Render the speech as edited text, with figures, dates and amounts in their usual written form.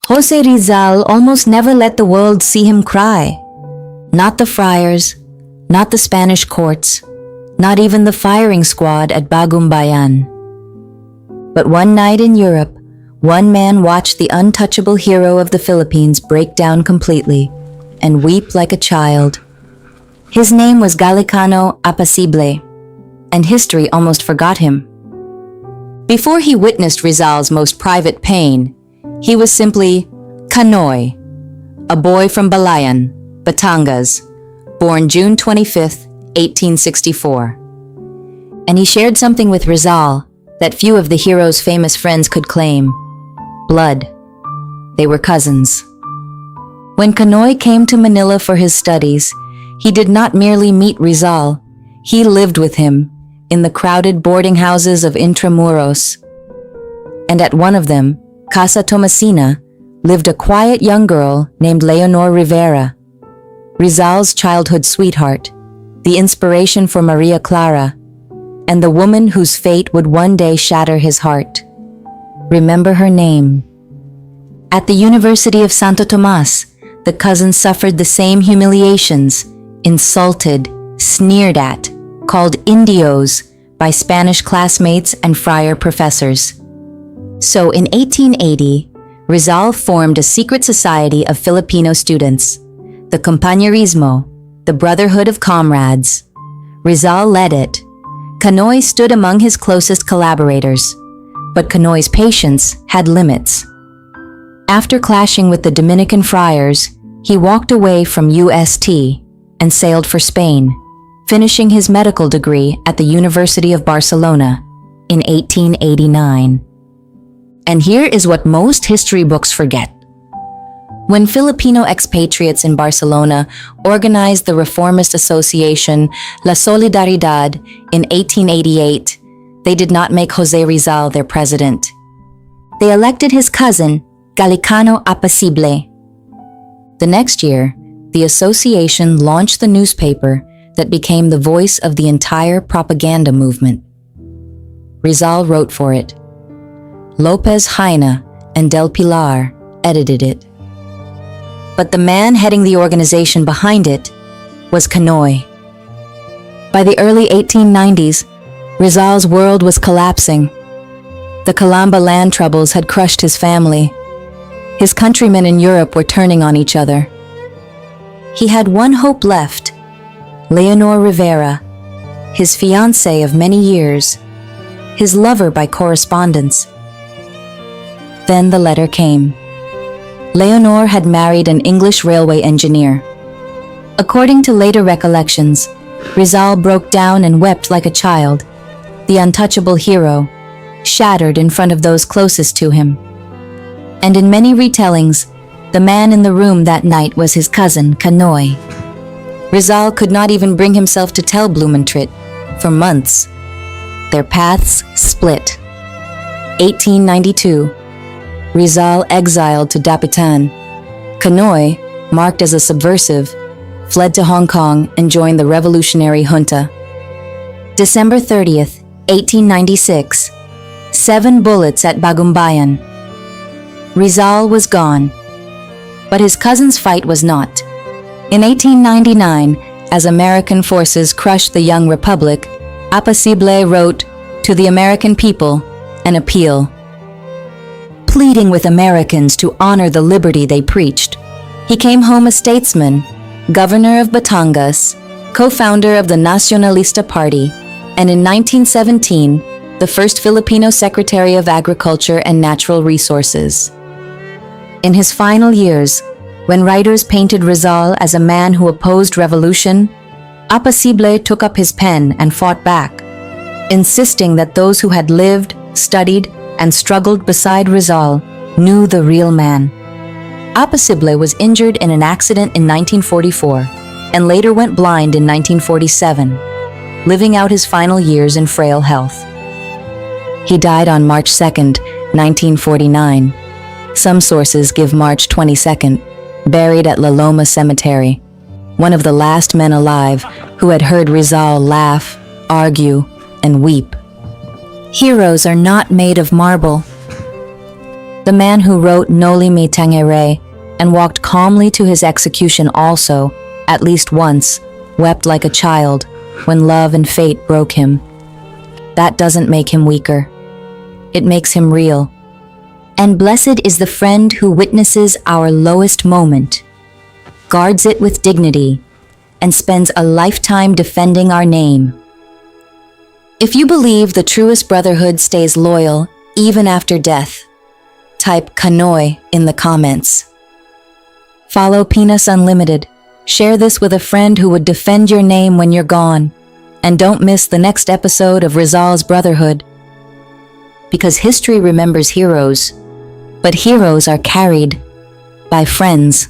José Rizal almost never let the world see him cry. Not the friars, not the Spanish courts, not even the firing squad at Bayan. But one night in Europe, one man watched the untouchable hero of the Philippines break down completely and weep like a child. His name was Galicano Apacible, and history almost forgot him. Before he witnessed Rizal's most private pain, he was simply Kanoy, a boy from Balayan, Batangas, born June 25, 1864. And he shared something with Rizal that few of the hero's famous friends could claim: blood. They were cousins. When Kanoy came to Manila for his studies, he did not merely meet Rizal, he lived with him in the crowded boarding houses of Intramuros. And at one of them, Casa Tomasina, lived a quiet young girl named Leonor Rivera, Rizal's childhood sweetheart, the inspiration for Maria Clara, and the woman whose fate would one day shatter his heart. Remember her name. At the University of Santo Tomás, the cousins suffered the same humiliations, insulted, sneered at, called Indios by Spanish classmates and friar professors. So in 1880, Rizal formed a secret society of Filipino students, the Compañerismo, the Brotherhood of Comrades. Rizal led it. Kanoy stood among his closest collaborators, but Kanoy's patience had limits. After clashing with the Dominican friars, he walked away from UST and sailed for Spain, finishing his medical degree at the University of Barcelona in 1889. And here is what most history books forget. When Filipino expatriates in Barcelona organized the reformist association La Solidaridad in 1888, they did not make José Rizal their president. They elected his cousin, Galicano Apacible. The next year, the association launched the newspaper that became the voice of the entire propaganda movement. Rizal wrote for it. Lopez Jaina and Del Pilar edited it. But the man heading the organization behind it was Kanoy. By the early 1890s, Rizal's world was collapsing. The Calamba land troubles had crushed his family. His countrymen in Europe were turning on each other. He had one hope left: Leonor Rivera, his fiancée of many years, his lover by correspondence. Then the letter came. Leonor had married an English railway engineer. According to later recollections, Rizal broke down and wept like a child, the untouchable hero, shattered in front of those closest to him. And in many retellings, the man in the room that night was his cousin, Kanoy. Rizal could not even bring himself to tell Blumentritt for months. Their paths split. 1892. Rizal exiled to Dapitan. Kanoy, marked as a subversive, fled to Hong Kong and joined the revolutionary junta. December 30th, 1896. 7 bullets at Bayan. Rizal was gone. But his cousin's fight was not. In 1899, as American forces crushed the young republic, Apacible wrote to the American people an appeal, pleading with Americans to honor the liberty they preached. He came home a statesman, governor of Batangas, co-founder of the Nacionalista Party, and in 1917, the first Filipino Secretary of Agriculture and Natural Resources. In his final years, when writers painted Rizal as a man who opposed revolution, Apacible took up his pen and fought back, insisting that those who had lived, studied, and struggled beside Rizal knew the real man. Apacible was injured in an accident in 1944 and later went blind in 1947, living out his final years in frail health. He died on March 2nd, 1949. Some sources give March 22nd, buried at La Loma Cemetery, one of the last men alive who had heard Rizal laugh, argue, and weep. Heroes are not made of marble. The man who wrote Noli Me Tangere and walked calmly to his execution also, at least once, wept like a child when love and fate broke him. That doesn't make him weaker. It makes him real. And blessed is the friend who witnesses our lowest moment, guards it with dignity, and spends a lifetime defending our name. If you believe the truest brotherhood stays loyal even after death, type Kanoy in the comments. Follow Penis Unlimited. Share this with a friend who would defend your name when you're gone. And don't miss the next episode of Rizal's Brotherhood. Because history remembers heroes, but heroes are carried by friends.